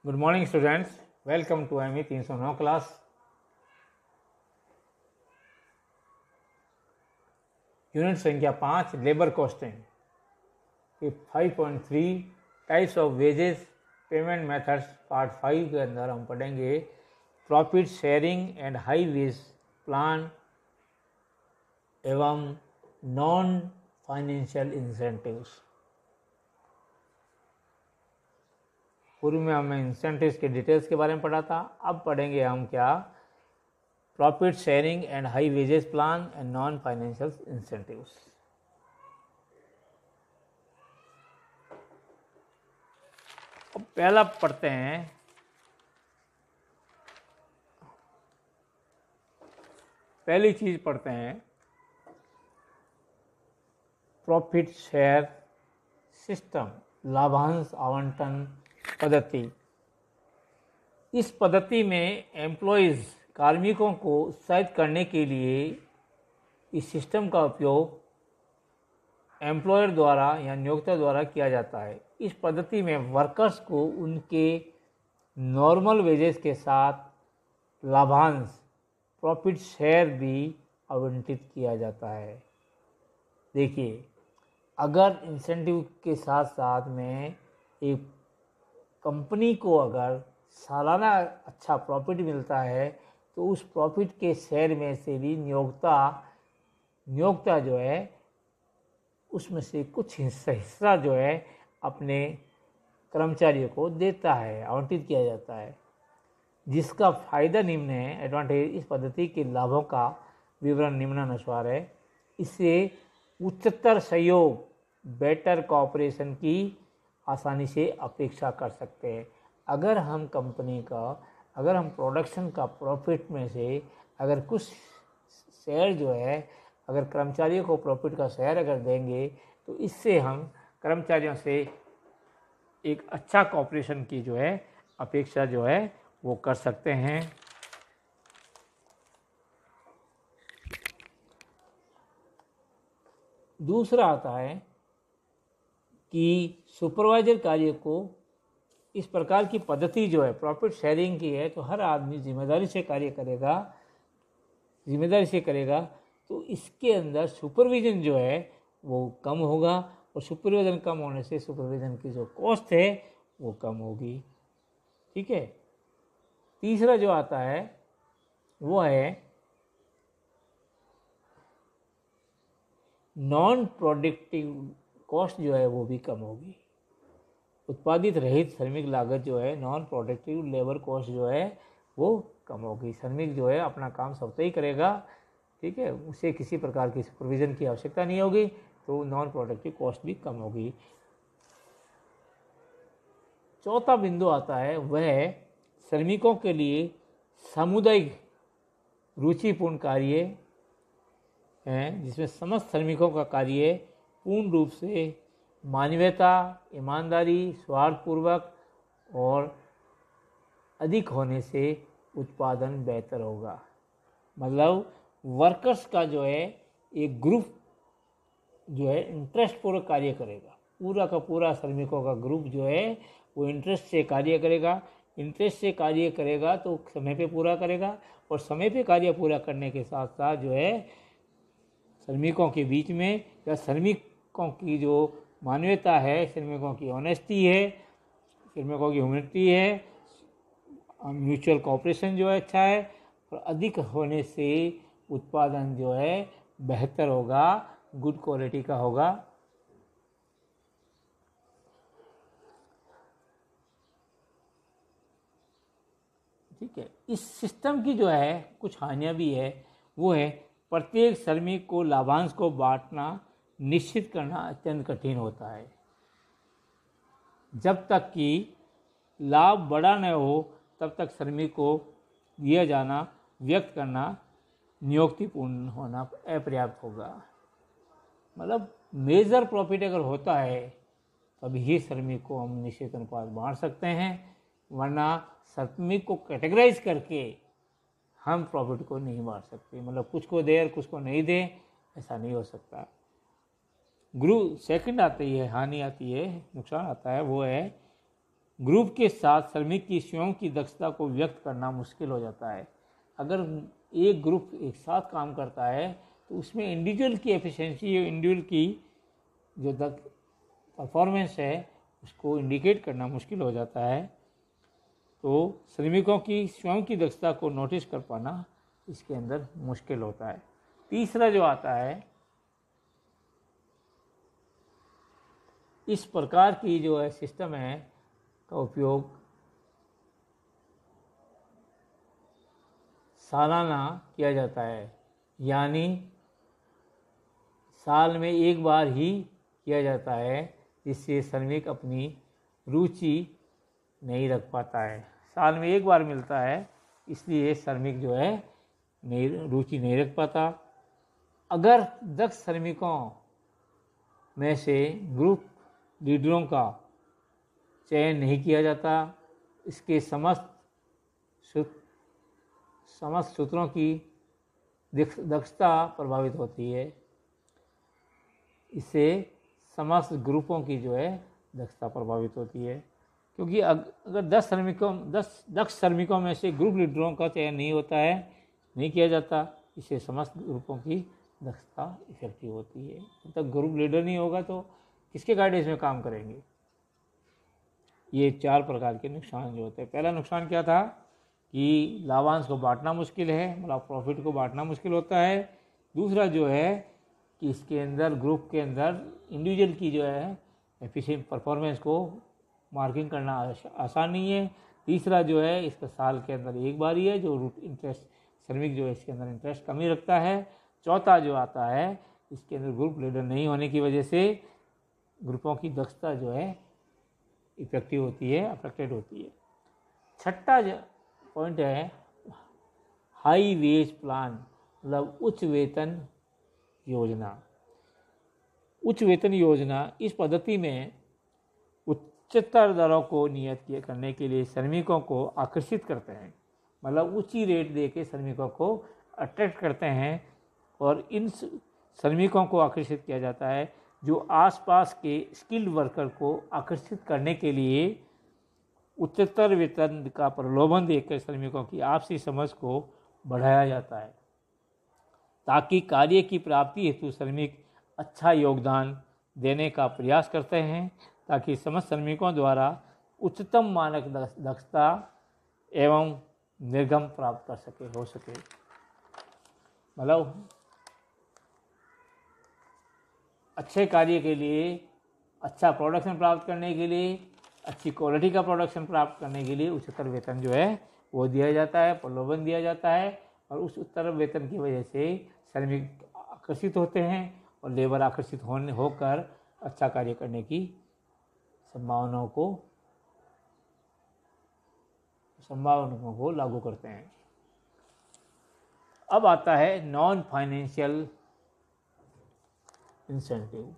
Good morning students, welcome to ME 309 class. Unit संख्या 5 labour costing के 5.3 types of wages payment methods part 5 के अंदर हम पढ़ेंगे profit sharing and high wage plan एवं non financial incentives. पूर्व में हमने इंसेंटिव्स के डिटेल्स के बारे में पढ़ा था। अब पढ़ेंगे हम क्या, profit sharing and high wages plan and non financial incentives. अब पहला पढ़ते हैं, पहली चीज पढ़ते हैं प्रॉफिट शेयर सिस्टम, लाभांश आवंटन पद्धति। इस पद्धति में एम्प्लॉयज़ कार्मिकों को उत्साहित करने के लिए इस सिस्टम का उपयोग एम्प्लॉयर द्वारा या नियोक्ता द्वारा किया जाता है। इस पद्धति में वर्कर्स को उनके नॉर्मल वेजेस के साथ लाभांश प्रॉफिट शेयर भी आवंटित किया जाता है। देखिए, अगर इंसेंटिव के साथ साथ में एक कंपनी को अगर सालाना अच्छा प्रॉफिट मिलता है तो उस प्रॉफिट के शेयर में से भी नियोक्ता जो है उसमें से कुछ हिस्सा जो है अपने कर्मचारियों को देता है, आवंटित किया जाता है, जिसका फायदा निम्न है। एडवांटेज, इस पद्धति के लाभों का विवरण निम्नानुसार है। इससे उच्चतर सहयोग, बेटर कोऑपरेशन की आसानी से अपेक्षा कर सकते हैं। अगर हम प्रोडक्शन का प्रॉफिट में से अगर कुछ शेयर जो है, अगर कर्मचारियों को प्रॉफिट का शेयर अगर देंगे तो इससे हम कर्मचारियों से एक अच्छा कोऑपरेशन की जो है अपेक्षा जो है वो कर सकते हैं। दूसरा आता है कि सुपरवाइजर कार्य को इस प्रकार की पद्धति जो है प्रॉफिट शेयरिंग की है तो हर आदमी जिम्मेदारी से करेगा तो इसके अंदर सुपरविजन जो है वो कम होगा और सुपरविजन कम होने से सुपरविजन की जो कॉस्ट है वो कम होगी। ठीक है। तीसरा जो आता है वो है नॉन प्रोडक्टिव कॉस्ट जो है वो भी कम होगी। उत्पादित रहित श्रमिक लागत जो है, नॉन प्रोडक्टिव लेबर कॉस्ट जो है वो कम होगी। श्रमिक जो है अपना काम स्वतः ही करेगा, ठीक है, उसे किसी प्रकार की सुपरविजन की आवश्यकता नहीं होगी, तो नॉन प्रोडक्टिव कॉस्ट भी कम होगी। चौथा बिंदु आता है वह श्रमिकों के लिए सामुदायिक रुचिपूर्ण कार्य हैं, जिसमें समस्त श्रमिकों का कार्य पूर्ण रूप से मानवीयता, ईमानदारी, स्वार्थपूर्वक और अधिक होने से उत्पादन बेहतर होगा। मतलब वर्कर्स का जो है एक ग्रुप जो है इंटरेस्ट पूर्वक कार्य करेगा, पूरा का पूरा श्रमिकों का ग्रुप जो है वो इंटरेस्ट से कार्य करेगा तो समय पे पूरा करेगा और समय पे कार्य पूरा करने के साथ साथ जो है श्रमिकों के बीच में या श्रमिकों की जो मानवीयता है, श्रमिकों की ऑनेस्टी है, श्रमिकों की ह्यूमैनिटी है, म्यूचुअल कोऑपरेशन जो है अच्छा है और अधिक होने से उत्पादन जो है बेहतर होगा, गुड क्वालिटी का होगा। ठीक है। इस सिस्टम की जो है कुछ हानियां भी है, वो है प्रत्येक श्रमिक को लाभांश को बांटना निश्चित करना अत्यंत कठिन होता है। जब तक कि लाभ बड़ा न हो तब तक श्रमिक को दिया जाना व्यक्त करना नियोक्तिपूर्ण होना अपर्याप्त होगा। मतलब मेजर प्रॉफिट अगर होता है तब ही श्रमिक को हम निश्चित अनुपात बांट सकते हैं, वरना श्रमिक को कैटेगराइज करके हम प्रॉफिट को नहीं बांट सकते। मतलब कुछ को दे और कुछ को नहीं दे, ऐसा नहीं हो सकता। सेकंड आती है हानि आती है, नुकसान आता है, वो है ग्रुप के साथ श्रमिक की स्वयं की दक्षता को व्यक्त करना मुश्किल हो जाता है। अगर एक ग्रुप एक साथ काम करता है तो उसमें इंडिविजुअल की एफिशिएंसी, इंडिविजुअल की जो परफॉर्मेंस है उसको इंडिकेट करना मुश्किल हो जाता है। तो श्रमिकों की स्वयं की दक्षता को नोटिस कर पाना इसके अंदर मुश्किल होता है। तीसरा जो आता है, इस प्रकार की जो है सिस्टम है का उपयोग सालाना किया जाता है, यानी साल में एक बार ही किया जाता है, जिससे श्रमिक अपनी रुचि नहीं रख पाता है। साल में एक बार मिलता है, इसलिए श्रमिक जो है रुचि नहीं रख पाता। अगर दक्ष श्रमिकों में से ग्रुप लीडरों का चयन नहीं किया जाता, इसके समस्त सूत्रों की दक्षता प्रभावित होती है। इससे समस्त ग्रुपों की जो है दक्षता प्रभावित होती है, क्योंकि अगर 10 दक्ष श्रमिकों में से ग्रुप लीडरों का चयन नहीं होता है, नहीं किया जाता, इससे समस्त ग्रुपों की दक्षता इफेक्टिव होती है। जब तक ग्रुप लीडर नहीं होगा तो किसके गाइडेंस में काम करेंगे। ये 4 प्रकार के नुकसान जो होते हैं। पहला नुकसान क्या था कि लाभांश को बांटना मुश्किल है, मतलब प्रॉफिट को बांटना मुश्किल होता है। दूसरा जो है कि इसके अंदर ग्रुप के अंदर इंडिविजुअल की जो है एफिशिएंट परफॉर्मेंस को मार्किंग करना आसान नहीं है। तीसरा जो है इसका साल के अंदर एक बार ही है, जो इंटरेस्ट श्रमिक जो है इसके अंदर इंटरेस्ट कम ही रखता है। चौथा जो आता है, इसके अंदर ग्रुप लीडर नहीं होने की वजह से ग्रुपों की दक्षता जो है इफेक्टिव होती है, अफेक्टेड होती है। छठा पॉइंट है हाई वेज प्लान, मतलब उच्च वेतन योजना। उच्च वेतन योजना इस पद्धति में उच्चतर दरों को नियत करने के लिए श्रमिकों को आकर्षित करते हैं, मतलब ऊंची रेट दे के श्रमिकों को अट्रैक्ट करते हैं। और इन श्रमिकों को आकर्षित किया जाता है जो आसपास के स्किल्ड वर्कर को आकर्षित करने के लिए उच्चतर वेतन का प्रलोभन देकर श्रमिकों की आपसी समझ को बढ़ाया जाता है, ताकि कार्य की प्राप्ति हेतु श्रमिक अच्छा योगदान देने का प्रयास करते हैं, ताकि समस्त श्रमिकों द्वारा उच्चतम मानक दक्षता एवं निर्गम प्राप्त हो सके। मतलब अच्छे कार्य के लिए, अच्छा प्रोडक्शन प्राप्त करने के लिए, अच्छी क्वालिटी का प्रोडक्शन प्राप्त करने के लिए उच्चतर वेतन जो है वो दिया जाता है, प्रलोभन दिया जाता है। और उस उच्चतर वेतन की वजह से श्रमिक आकर्षित होते हैं और लेबर आकर्षित होकर अच्छा कार्य करने की संभावनाओं को लागू करते हैं। अब आता है नॉन फाइनेंशियल इंसेंटिव।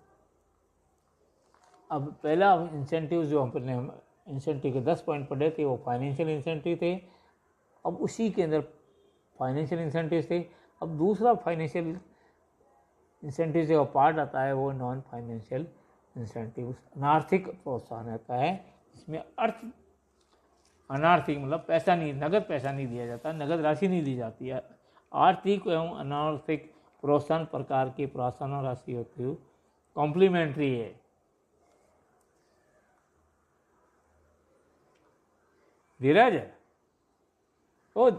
अब पहला इंसेंटिव जो हमने इंसेंटिव के 10 पॉइंट पढ़े थे वो फाइनेंशियल इंसेंटिव थे। अब उसी के अंदर फाइनेंशियल इंसेंटिव थे। अब दूसरा फाइनेंशियल इंसेंटिव जो पार्ट आता है वो नॉन फाइनेंशियल इंसेंटिव, अनार्थिक प्रोत्साहन आता है। इसमें अनार्थिक मतलब पैसा नहीं, नगद पैसा नहीं दिया जाता, नगद राशि नहीं दी जाती है। आर्थिक एवं अनार्थिक प्रोत्साहन प्रकार की प्रोत्साहन राशि होती है, कॉम्प्लीमेंट्री है। धीरज ओ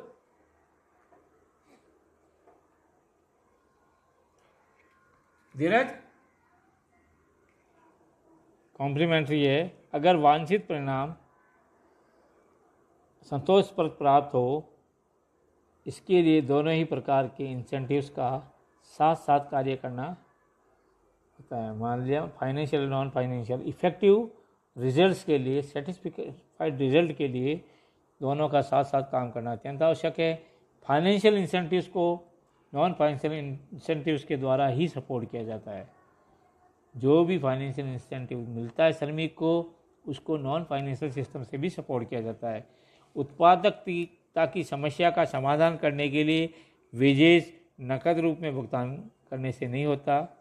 धीरज कॉम्प्लीमेंट्री है। अगर वांछित परिणाम संतोषप्रद प्राप्त हो, इसके लिए दोनों ही प्रकार के इंसेंटिव्स का साथ साथ कार्य करना होता है। मान लिया financial non financial effective results के लिए, सेटिस्फाइड रिजल्ट के लिए दोनों का साथ साथ काम करना अत्यंत आवश्यक है। फाइनेंशियल इंसेंटिव्स को नॉन फाइनेंशियल इंसेंटिव्स के द्वारा ही सपोर्ट किया जाता है। जो भी फाइनेंशियल इंसेंटिव मिलता है श्रमिक को, उसको नॉन फाइनेंशियल सिस्टम से भी सपोर्ट किया जाता है। उत्पादकता की समस्या का समाधान करने के लिए वेजेस नकद रूप में भुगतान करने से नहीं होता।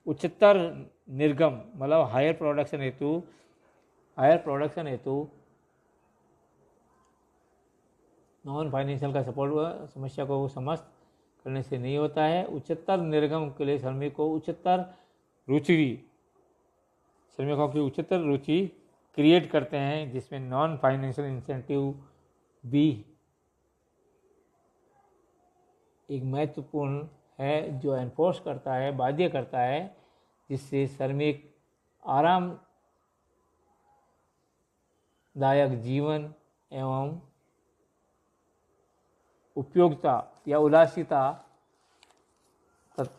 उच्चतर निर्गम मतलब हायर प्रोडक्शन हेतु नॉन फाइनेंशियल का सपोर्ट समस्या को समाप्त करने से नहीं होता है। उच्चतर निर्गम के लिए श्रमिकों की उच्चतर रुचि क्रिएट करते हैं, जिसमें नॉन फाइनेंशियल इंसेंटिव भी एक महत्वपूर्ण है, जो एनफोर्स करता है, बाध्य करता है, जिससे श्रमिक आरामदायक जीवन एवं उपयोगिता या उल्लासिता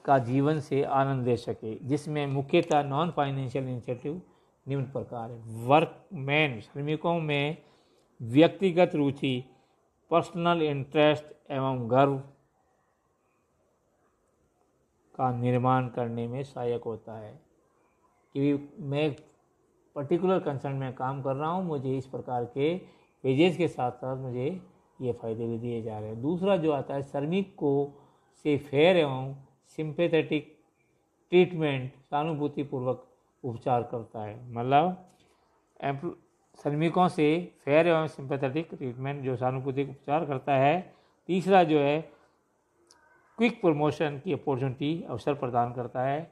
का जीवन से आनंद ले सके, जिसमें मुख्यतः नॉन फाइनेंशियल इंसेंटिव निम्न प्रकार है। वर्कमैन श्रमिकों में व्यक्तिगत रुचि, पर्सनल इंटरेस्ट एवं गर्व का निर्माण करने में सहायक होता है कि मैं पर्टिकुलर कंसर्न में काम कर रहा हूँ, मुझे इस प्रकार के वेजेस के साथ साथ मुझे ये फायदे भी दिए जा रहे हैं। दूसरा जो आता है, श्रमिक को से फेयर एवं सिंपैथेटिक ट्रीटमेंट, सहानुभूतिपूर्वक उपचार करता है। मतलब श्रमिकों से फेयर एवं सिंपैथेटिक ट्रीटमेंट जो सहानुभूतिक उपचार करता है। तीसरा जो है, क्विक प्रमोशन की अपॉर्चुनिटी अवसर प्रदान करता है।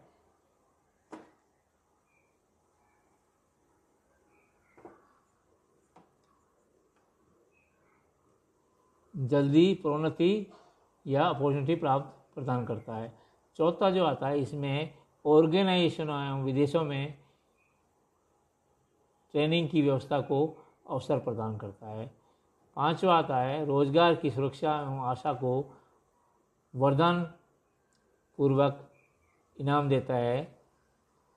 जल्दी प्रोन्नति या अपॉर्चुनिटी प्रदान करता है। चौथा जो आता है, इसमें ऑर्गेनाइजेशनों एवं विदेशों में ट्रेनिंग की व्यवस्था को अवसर प्रदान करता है। पांचवा आता है, रोजगार की सुरक्षा एवं आशा को वरदान पूर्वक इनाम देता है।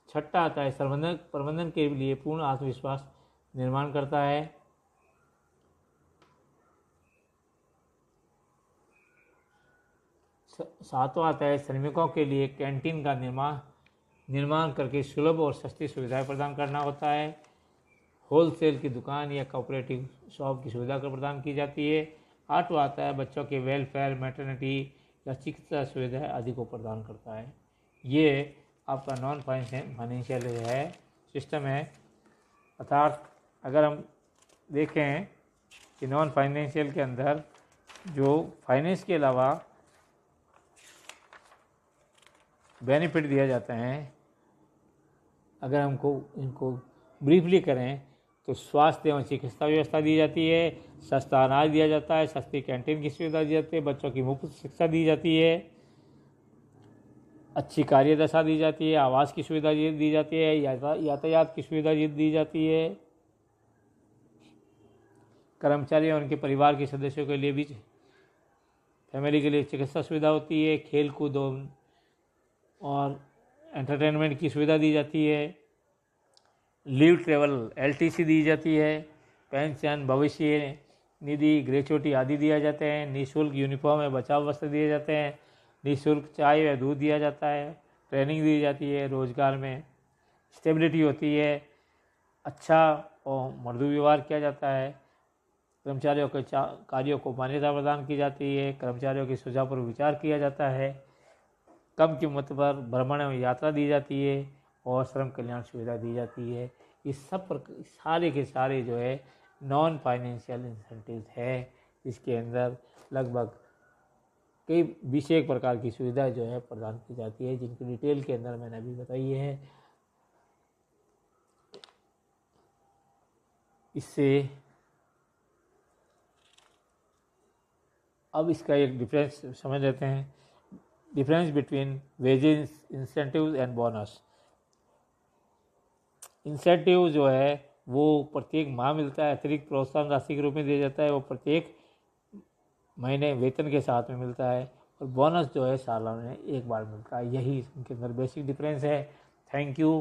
छठा आता है, प्रबंधन के लिए पूर्ण आत्मविश्वास निर्माण करता है। सातवां आता है, श्रमिकों के लिए कैंटीन का निर्माण करके सुलभ और सस्ती सुविधाएं प्रदान करना होता है। होलसेल की दुकान या कोऑपरेटिव शॉप की सुविधा प्रदान की जाती है। आठवां आता है, बच्चों के वेलफेयर, मैटरनिटी या चिकित्सा सुविधाएं आदि को प्रदान करता है। ये आपका नॉन फाइनेंशियल है सिस्टम है। अर्थात अगर हम देखें कि नॉन फाइनेंशियल के अंदर जो फाइनेंस के अलावा बेनिफिट दिया जाता है, अगर हमको इनको ब्रीफली करें तो स्वास्थ्य एवं चिकित्सा व्यवस्था दी जाती है, सस्ता अनाज दिया जाता है, सस्ती कैंटीन की सुविधा दी जाती है, बच्चों की मुफ्त शिक्षा दी जाती है, अच्छी कार्यदशा दी जाती है, आवास की सुविधा दी जाती है, यातायात की सुविधा दी जाती है। कर्मचारी और उनके परिवार के सदस्यों के लिए भी, फैमिली के लिए चिकित्सा सुविधा होती है, खेल कूद और एंटरटेनमेंट की सुविधा दी जाती है। लीव ट्रेवल LTC दी जाती है। पेंशन, भविष्य निधि, ग्रेचुटी आदि दिया जाते हैं। निःशुल्क यूनिफॉर्म एवं बचाव वस्त्र दिए जाते हैं। निःशुल्क चाय व दूध दिया जाता है। ट्रेनिंग दी जाती है। रोजगार में स्टेबिलिटी होती है। अच्छा और मृदु व्यवहार किया जाता है। कर्मचारियों के कार्यों को मान्यता प्रदान की जाती है। कर्मचारियों के सुझाव पर विचार किया जाता है। कम कीमत पर भ्रमण एवं यात्रा दी जाती है और श्रम कल्याण सुविधा दी जाती है। ये सब सारे के सारे जो है नॉन फाइनेंशियल इंसेंटिव्स है, इसके अंदर लगभग कई 21 प्रकार की सुविधाएं जो है प्रदान की जाती है, जिनकी डिटेल के अंदर मैंने अभी बताई है। इससे अब इसका एक डिफरेंस समझ लेते हैं। Difference between wages, incentives and bonus. Incentive जो है वो प्रत्येक माह मिलता है, अतिरिक्त प्रोत्साहन राशि के रूप में दिया जाता है, वो प्रत्येक महीने वेतन के साथ में मिलता है। और बोनस जो है साल में एक बार मिलता है। यही इनके अंदर बेसिक डिफरेंस है। Thank you.